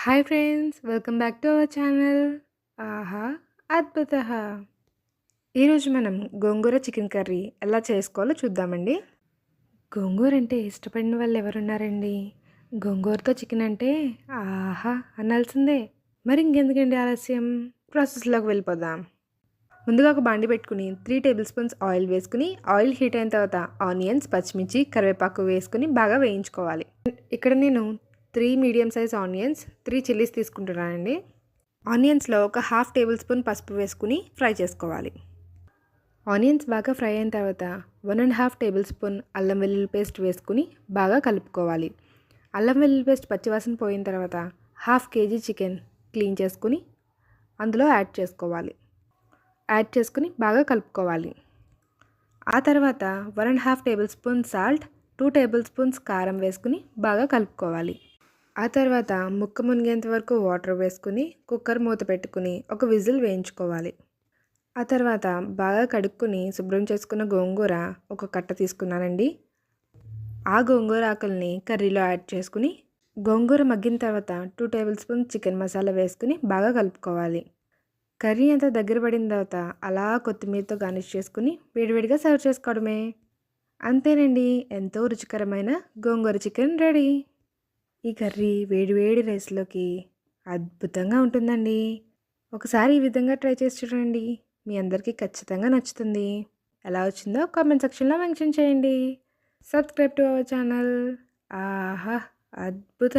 Hi friends, welcome back to our channel. ఆహా అద్భుతః. ఈరోజు మనం గోంగూర చికెన్ కర్రీ ఎలా చేసుకోవాలో చూద్దామండి. గోంగూర అంటే ఇష్టపడిన వాళ్ళు ఎవరున్నారండి? గోంగూరతో చికెన్ అంటే ఆహా అనాల్సిందే. మరి ఇంకెందుకండి ఆలస్యం, ప్రాసెస్లోకి వెళ్ళిపోదాం. ముందుగా ఒక బాండి పెట్టుకుని 3 టేబుల్ స్పూన్స్ ఆయిల్ వేసుకుని, ఆయిల్ హీట్ అయిన తర్వాత ఆనియన్స్, పచ్చిమిర్చి, కరివేపాకు వేసుకుని బాగా వేయించుకోవాలి. ఇక్కడ నేను 3 మీడియం సైజ్ ఆనియన్స్, 3 చిల్లీస్ తీసుకుంటున్నానండి. ఆనియన్స్లో ఒక హాఫ్ టేబుల్ స్పూన్ పసుపు వేసుకుని ఫ్రై చేసుకోవాలి. ఆనియన్స్ బాగా ఫ్రై అయిన తర్వాత 1.5 టేబుల్ స్పూన్ అల్లం వెల్లుల్లి పేస్ట్ వేసుకుని బాగా కలుపుకోవాలి. అల్లం వెల్లుల్లి పేస్ట్ పచ్చివాసన పోయిన తర్వాత హాఫ్ కేజీ చికెన్ క్లీన్ చేసుకుని అందులో యాడ్ చేసుకుని బాగా కలుపుకోవాలి. ఆ తర్వాత 1.5 table spoon salt, 2 table spoons కారం వేసుకుని బాగా కలుపుకోవాలి. ఆ తర్వాత ముక్క మునిగేంత వరకు వాటర్ వేసుకుని కుక్కర్ మూత పెట్టుకుని ఒక విజిల్ వేయించుకోవాలి. ఆ తర్వాత బాగా కడుక్కుని శుభ్రం చేసుకున్న గోంగూర ఒక కట్ట తీసుకున్నానండి. ఆ గోంగూర ఆకుల్ని కర్రీలో యాడ్ చేసుకుని గోంగూర మగ్గిన తర్వాత 2 టేబుల్ స్పూన్ చికెన్ మసాలా వేసుకుని బాగా కలుపుకోవాలి. కర్రీ అంతా దగ్గర పడిన తర్వాత అలా కొత్తిమీరతో గార్నిష్ చేసుకుని వేడివేడిగా సర్వ్ చేసుకోవడమే. అంతేనండి, ఎంతో రుచికరమైన గోంగూర చికెన్ రెడీ. ఈ కర్రీ వేడివేడి రైస్లోకి అద్భుతంగా ఉంటుందండి. ఒకసారి ఈ విధంగా ట్రై చేసి చూడండి, మీ అందరికీ ఖచ్చితంగా నచ్చుతుంది. ఎలా వచ్చిందో కామెంట్ సెక్షన్లో మెన్షన్ చేయండి. Subscribe to our channel. ఆహా అద్భుత.